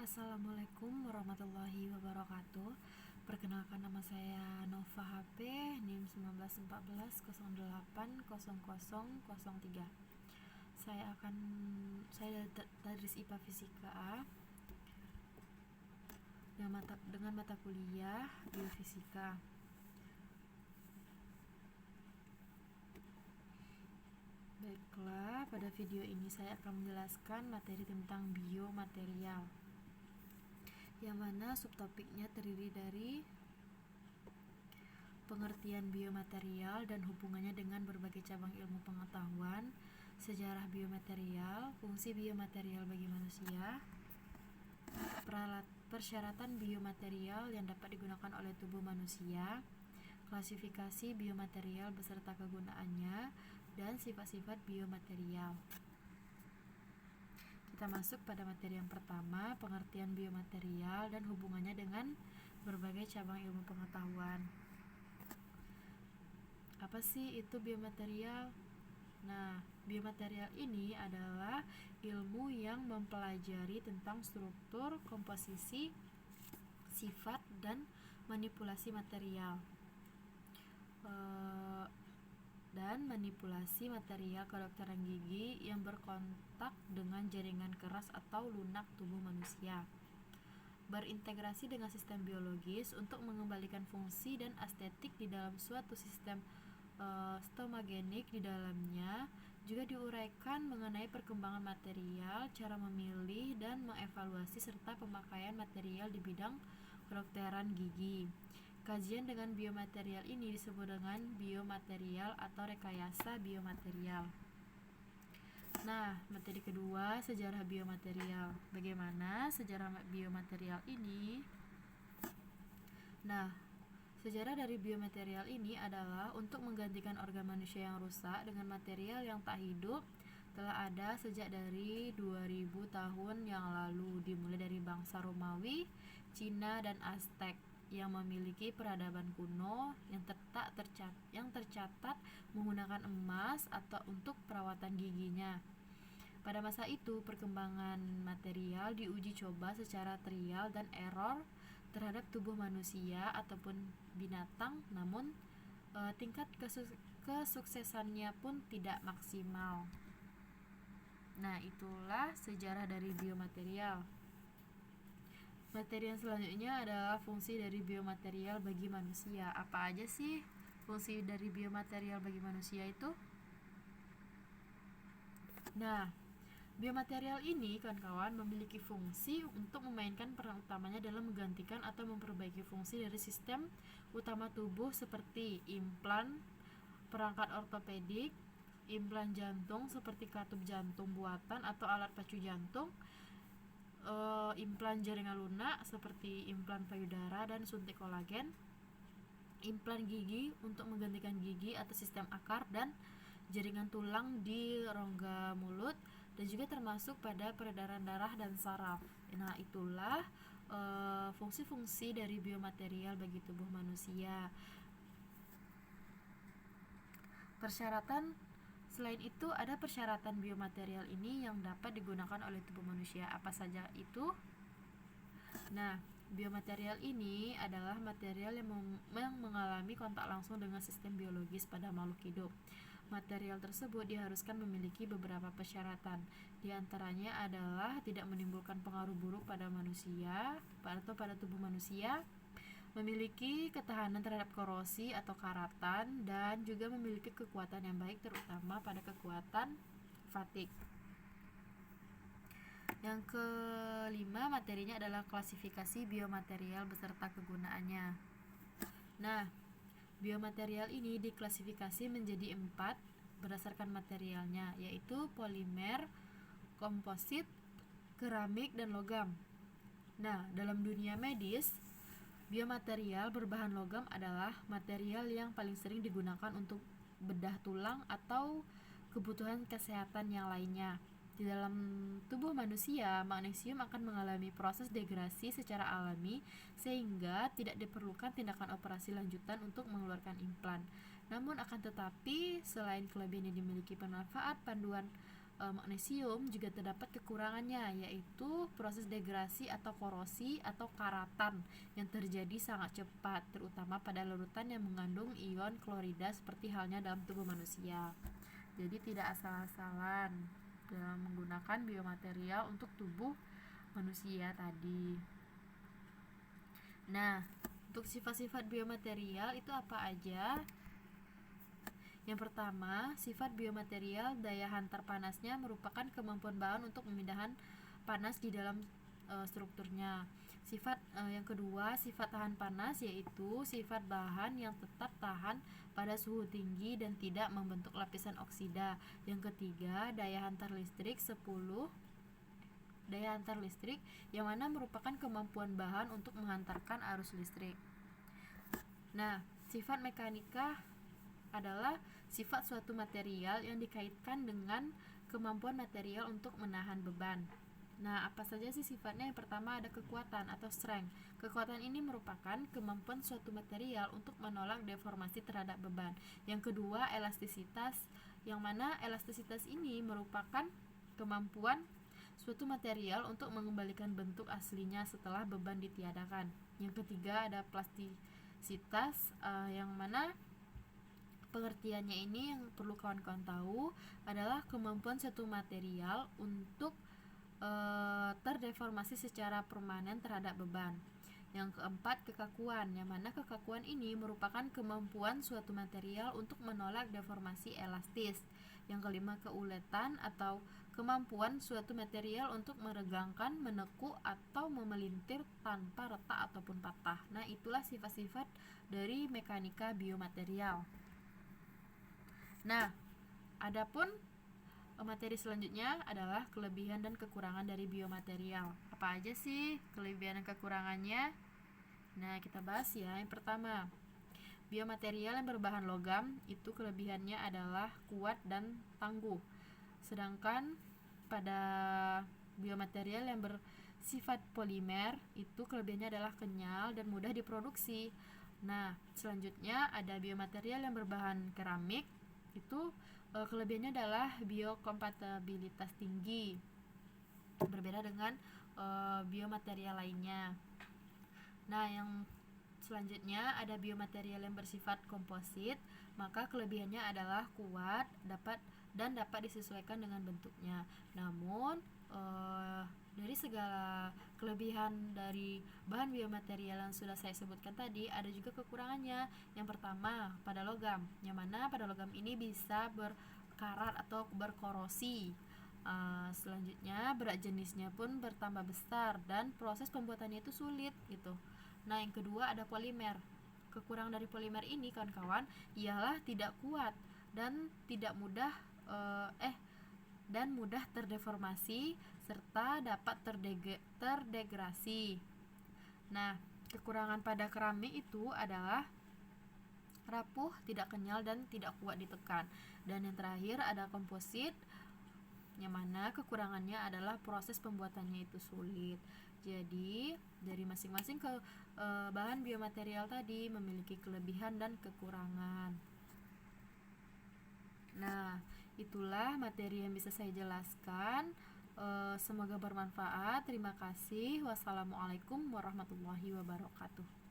Assalamualaikum warahmatullahi wabarakatuh. Perkenalkan, nama saya Nova HP, NIM 1914080003. Saya dari Tadris IPA Fisika dengan mata kuliah Biofisika. Baiklah, pada video ini saya akan menjelaskan materi tentang biomaterial, yang mana subtopiknya terdiri dari pengertian biomaterial dan hubungannya dengan berbagai cabang ilmu pengetahuan, sejarah biomaterial, fungsi biomaterial bagi manusia, persyaratan biomaterial yang dapat digunakan oleh tubuh manusia, klasifikasi biomaterial beserta kegunaannya, dan sifat-sifat biomaterial. Kita masuk pada materi yang pertama, pengertian biomaterial dan hubungannya dengan berbagai cabang ilmu pengetahuan. Apa sih itu biomaterial? Nah, biomaterial ini adalah ilmu yang mempelajari tentang struktur, komposisi, sifat, dan manipulasi material. Dan manipulasi material kedokteran gigi yang berkontak dengan jaringan keras atau lunak tubuh manusia, berintegrasi dengan sistem biologis untuk mengembalikan fungsi dan estetik di dalam suatu sistem stomagenik di dalamnya. Juga diuraikan mengenai perkembangan material, cara memilih dan mengevaluasi serta pemakaian material di bidang kedokteran gigi. Kajian dengan biomaterial ini disebut dengan biomaterial atau rekayasa biomaterial. Nah, materi kedua, sejarah biomaterial. Bagaimana sejarah biomaterial ini? Nah, sejarah dari biomaterial ini adalah untuk menggantikan organ manusia yang rusak dengan material yang tak hidup telah ada sejak dari 2000 tahun yang lalu, dimulai dari bangsa Romawi, Cina, dan Aztek yang memiliki peradaban kuno yang tercatat menggunakan emas atau untuk perawatan giginya. Pada masa itu, perkembangan material diuji coba secara trial dan error terhadap tubuh manusia ataupun binatang, namun tingkat kesuksesannya pun tidak maksimal. Nah, itulah sejarah dari biomaterial. Materi yang selanjutnya adalah fungsi dari biomaterial bagi manusia. Apa aja sih fungsi dari biomaterial bagi manusia itu? Nah, biomaterial ini, kawan-kawan, memiliki fungsi untuk memainkan peran utamanya dalam menggantikan atau memperbaiki fungsi dari sistem utama tubuh seperti implan, perangkat ortopedik, implan jantung seperti katup jantung buatan atau alat pacu jantung, implan jaringan lunak seperti implan payudara dan suntik kolagen, implan gigi untuk menggantikan gigi atau sistem akar dan jaringan tulang di rongga mulut, dan juga termasuk pada peredaran darah dan saraf. Nah, itulah fungsi-fungsi dari biomaterial bagi tubuh manusia. Persyaratan. Selain itu, ada persyaratan biomaterial ini yang dapat digunakan oleh tubuh manusia. Apa saja itu? Nah, biomaterial ini adalah material yang mengalami kontak langsung dengan sistem biologis pada makhluk hidup. Material tersebut diharuskan memiliki beberapa persyaratan. Di antaranya adalah tidak menimbulkan pengaruh buruk pada manusia atau pada tubuh manusia, memiliki ketahanan terhadap korosi atau karatan, dan juga memiliki kekuatan yang baik, terutama pada kekuatan fatigue. Yang kelima, materinya adalah klasifikasi biomaterial beserta kegunaannya. Nah, biomaterial ini diklasifikasi menjadi 4 berdasarkan materialnya, yaitu polimer, komposit, keramik, dan logam. Nah, dalam dunia medis, biomaterial berbahan logam adalah material yang paling sering digunakan untuk bedah tulang atau kebutuhan kesehatan yang lainnya. Di dalam tubuh manusia, magnesium akan mengalami proses degradasi secara alami sehingga tidak diperlukan tindakan operasi lanjutan untuk mengeluarkan implan. Namun akan tetapi, selain kelebihan yang dimiliki, pemanfaat panduan magnesium juga terdapat kekurangannya, yaitu proses degradasi atau korosi atau karatan yang terjadi sangat cepat, terutama pada larutan yang mengandung ion klorida seperti halnya dalam tubuh manusia. Jadi tidak asal-asalan dalam menggunakan biomaterial untuk tubuh manusia tadi. Nah, untuk sifat-sifat biomaterial itu apa aja? Yang pertama, sifat biomaterial daya hantar panasnya merupakan kemampuan bahan untuk memindahkan panas di dalam strukturnya. Yang kedua, sifat tahan panas yaitu sifat bahan yang tetap tahan pada suhu tinggi dan tidak membentuk lapisan oksida. Yang ketiga, daya hantar listrik yang mana merupakan kemampuan bahan untuk menghantarkan arus listrik. Nah, sifat mekanika adalah sifat suatu material yang dikaitkan dengan kemampuan material untuk menahan beban. Nah, apa saja sih sifatnya? Yang pertama ada kekuatan atau strength. Kekuatan ini merupakan kemampuan suatu material untuk menolak deformasi terhadap beban. Yang kedua, elastisitas, yang mana elastisitas ini merupakan kemampuan suatu material untuk mengembalikan bentuk aslinya setelah beban ditiadakan. Yang ketiga ada plastisitas, yang mana pengertiannya ini yang perlu kawan-kawan tahu adalah kemampuan suatu material untuk terdeformasi secara permanen terhadap beban. Yang keempat, kekakuan, yang mana kekakuan ini merupakan kemampuan suatu material untuk menolak deformasi elastis. Yang kelima, keuletan atau kemampuan suatu material untuk meregangkan, menekuk, atau memelintir tanpa retak ataupun patah. Nah, itulah sifat-sifat dari mekanika biomaterial. Nah, adapun materi selanjutnya adalah kelebihan dan kekurangan dari biomaterial. Apa aja sih kelebihan dan kekurangannya? Nah, kita bahas ya. Yang pertama, biomaterial yang berbahan logam itu kelebihannya adalah kuat dan tangguh. Sedangkan pada biomaterial yang bersifat polimer itu kelebihannya adalah kenyal dan mudah diproduksi. Nah, selanjutnya ada biomaterial yang berbahan keramik. Itu kelebihannya adalah biokompatibilitas tinggi, berbeda dengan biomaterial lainnya. Nah, yang selanjutnya ada biomaterial yang bersifat komposit, maka kelebihannya adalah kuat, dapat disesuaikan dengan bentuknya. Namun dari segala kelebihan dari bahan biomaterial yang sudah saya sebutkan tadi, ada juga kekurangannya. Yang pertama, pada logam, yang mana pada logam ini bisa berkarat atau berkorosi. Selanjutnya, berat jenisnya pun bertambah besar dan proses pembuatannya itu sulit gitu. Nah, yang kedua ada polimer. Kekurangan dari polimer ini, kawan-kawan, ialah tidak kuat dan tidak mudah mudah terdeformasi serta dapat terdegradasi. Nah, kekurangan pada keramik itu adalah rapuh, tidak kenyal, dan tidak kuat ditekan. Dan yang terakhir ada komposit, yang mana kekurangannya adalah proses pembuatannya itu sulit. Jadi, dari masing-masing bahan biomaterial tadi memiliki kelebihan dan kekurangan. Nah, itulah materi yang bisa saya jelaskan. Semoga bermanfaat. Terima kasih. Wassalamualaikum warahmatullahi wabarakatuh.